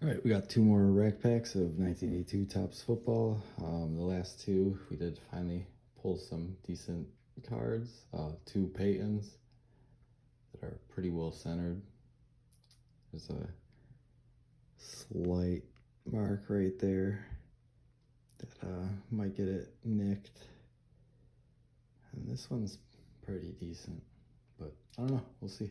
All right, we got two more rack packs of 1982 Topps football. The last two, we did finally pull some decent cards. Two Peytons that are pretty well centered. There's a slight mark right there that might get it nicked. And this one's pretty decent, but I don't know, we'll see.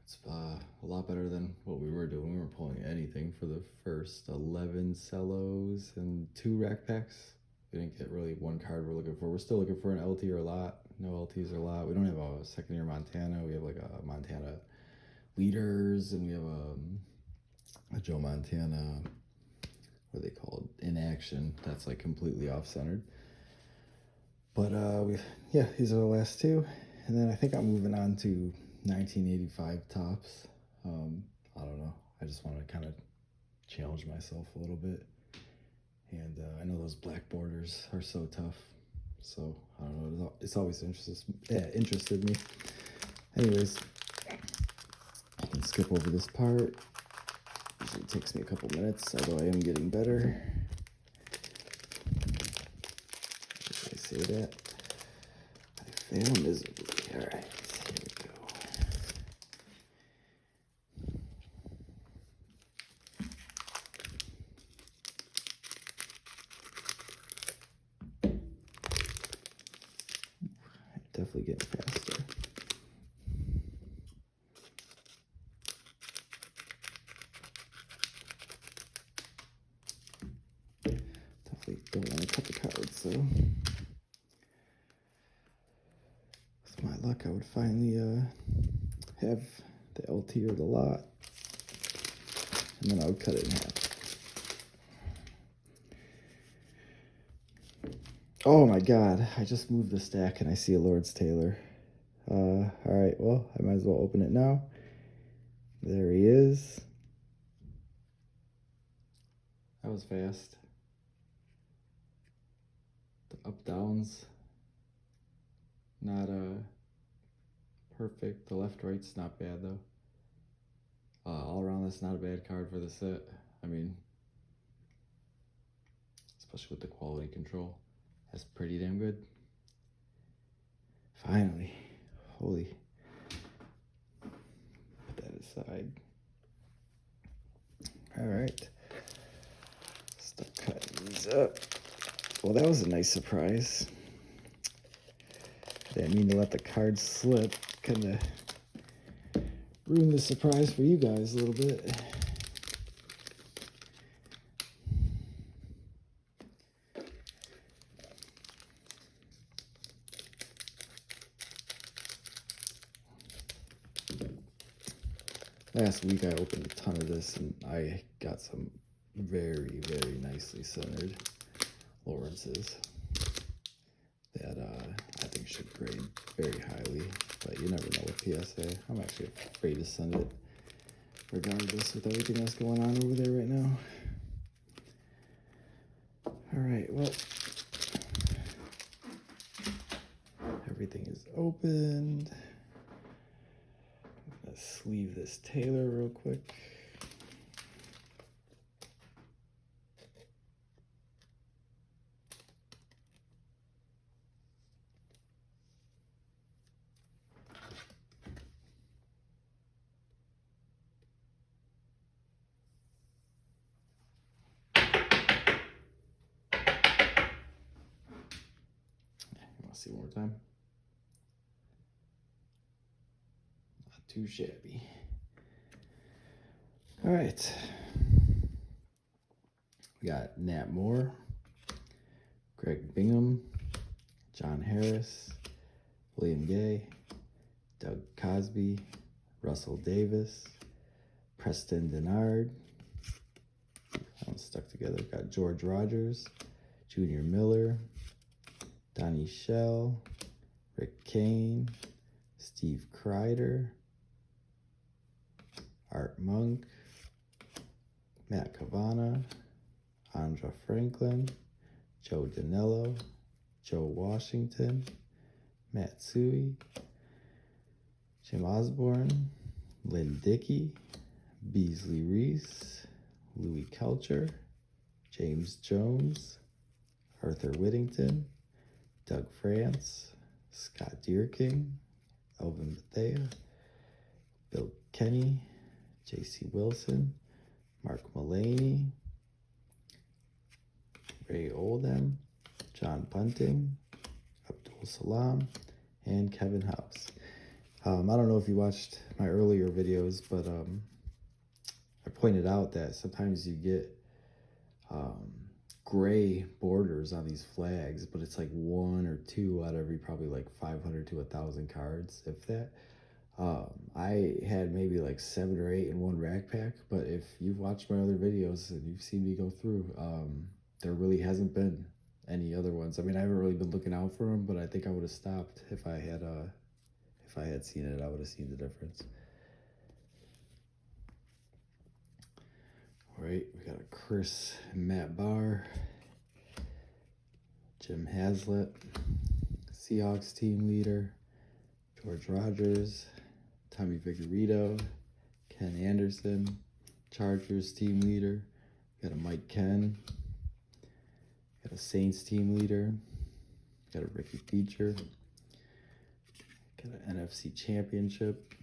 It's a lot better than what we were doing. We weren't pulling anything for the first 11 cellos and two rack packs. We didn't get really one card we're looking for. We're still looking for an LT or a lot. No LTs or a lot. We don't have a second year Montana. We have like a Montana leaders, and we have a Joe Montana, what are they called? In action. That's like completely off centered. But these are the last two. And then I think I'm moving on to 1985 Topps. I don't know. I just want to kind of challenge myself a little bit. And I know those black borders are so tough. So I don't know. It's always interested me. Anyways, I can skip over this part. Usually takes me a couple minutes, although I am getting better. Did I say that? I fail miserably. All right. Definitely getting faster. Definitely don't want to cut the cards, so with my luck I would finally have the LT or the lot, and then I would cut it in half. Oh my god, I just moved the stack and I see a Lord's Taylor. Alright, well, I might as well open it now. There he is. That was fast. The up-downs, not perfect. The left-right's not bad, though. All around, that's not a bad card for the set. I mean, especially with the quality control. That's pretty damn good. Finally. Holy. Put that aside. Alright. Start cutting these up. Well, that was a nice surprise. Didn't mean to let the cards slip. Kind of ruined the surprise for you guys a little bit. Last week I opened a ton of this and I got some very, very nicely centered Lawrences that I think should grade very highly, but you never know with PSA. I'm actually afraid to send it regardless with everything that's going on over there right now. Alright, well, everything is opened. I'm gonna sleeve this Taylor real quick. See one more time. Not too shabby. All right. We got Nat Moore, Greg Bingham, John Harris, William Gay, Doug Cosby, Russell Davis, Preston Denard. That one's stuck together. We've got George Rogers, Junior Miller, Donnie Shell, Rick Kane, Steve Kreider, Art Monk, Matt Cavana, Andra Franklin, Joe Danello, Joe Washington, Matt Suey, Jim Osborne, Lynn Dickey, Beasley Reese, Louis Kelcher, James Jones, Arthur Whittington, Doug France, Scott Deerking, Elvin Bethea, Bill Kenny, J.C. Wilson, Mark Mullaney, Ray Oldham, John Bunting, Abdul Salam, and Kevin House. I don't know if you watched my earlier videos, but I pointed out that sometimes you get gray borders on these flags, but it's like 1 or 2 out of every probably like 500 to 1,000 cards, if that. I had maybe like 7 or 8 in one rack pack, but if you've watched my other videos and you've seen me go through, there really hasn't been any other ones. I mean, I haven't really been looking out for them, but I think I would have stopped if I had seen it. I would have seen the difference. All right, we got a Chris and Matt Barr, Jim Haslett, Seahawks team leader, George Rogers, Tommy Vigorito, Ken Anderson, Chargers team leader, got a Mike Ken, got a Saints team leader, got a Ricky Feature, got an NFC Championship,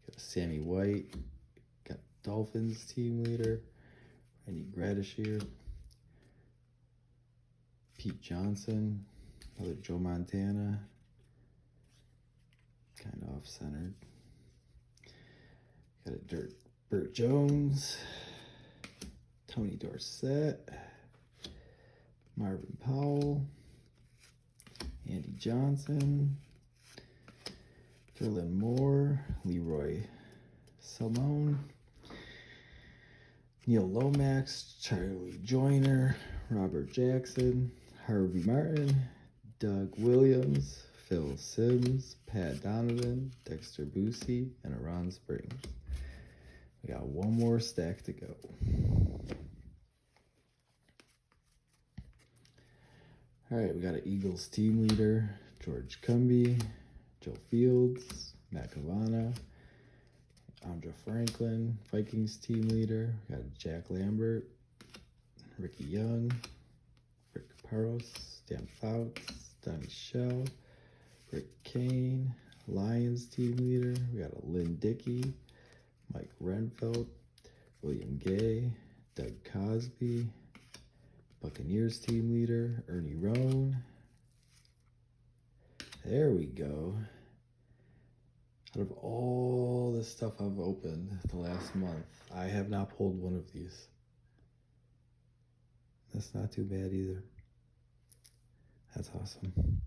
got a Sammy White, got Dolphins team leader, Randy Gradishier, Pete Johnson, another Joe Montana, kind of off-centered. Got a Burt Jones, Tony Dorsett, Marvin Powell, Andy Johnson, Derlin Moore, Leroy Salmon, Neil Lomax, Charlie Joyner, Robert Jackson, Harvey Martin, Doug Williams, Phil Sims, Pat Donovan, Dexter Busey, and Aron Springs. We got one more stack to go. All right, we got an Eagles team leader, George Cumby, Joe Fields, Matt Cavana, Andra Franklin, Vikings team leader. We got Jack Lambert, Ricky Young, Rick Paros, Dan Fouts, Donnie Shell, Rick Kane, Lions team leader. We got a Lynn Dickey, Mike Renfeld, William Gay, Doug Cosby, Buccaneers team leader, Ernie Roan. There we go. Out of all the stuff I've opened the last month, I have not pulled one of these. That's not too bad either. That's awesome.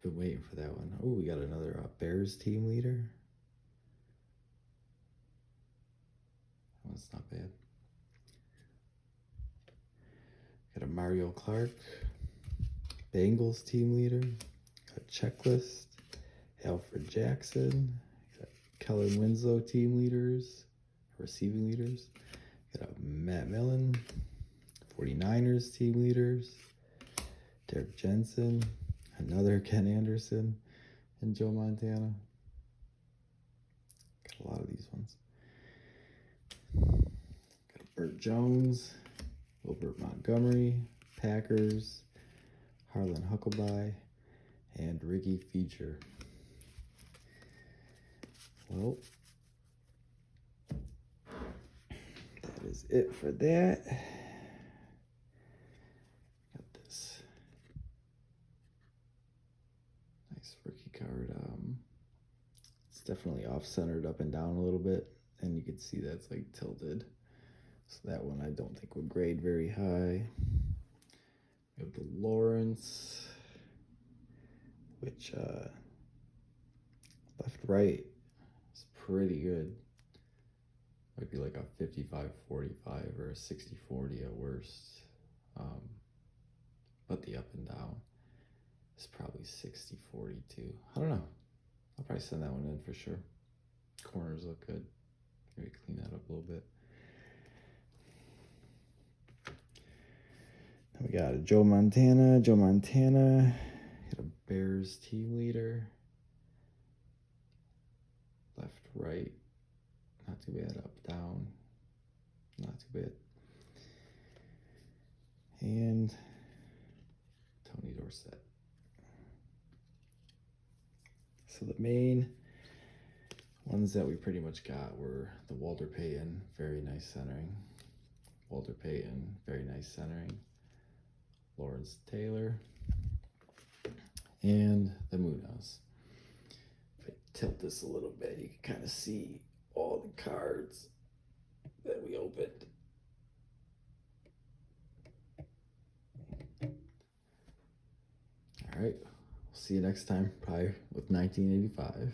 Been waiting for that one. Oh, we got another Bears team leader. That's not bad. Got a Mario Clark, Bengals team leader. Got a Checklist, Alfred Jackson. Got Kellen Winslow team leaders, receiving leaders. Got a Matt Millen, 49ers team leaders. Derek Jensen, another Ken Anderson, and Joe Montana. Got a lot of these ones. Got a Burt Jones, Wilbert Montgomery, Packers, Harlan Huckabee, and Ricky Feature. Well, that is it for that. Got this nice rookie card. It's definitely off-centered up and down a little bit, and you can see that's like tilted. So that one I don't think would grade very high. We have the Lawrence, which left right is pretty good. Might be like a 55-45 or a 60-40 at worst. But the up and down is probably 60-42. I don't know. I'll probably send that one in for sure. Corners look good. Maybe clean that up a little bit. We got a Joe Montana. Got a Bears team leader. Left, right. Not too bad. Up, down. not too bad. And Tony Dorsett. So the main ones that we pretty much got were the Walter Payton, very nice centering. Walter Payton, very nice centering. Lawrence Taylor. And the Munoz. If I tilt this a little bit, you can kind of see all the cards that we opened. All right, we'll see you next time, probably with 1985.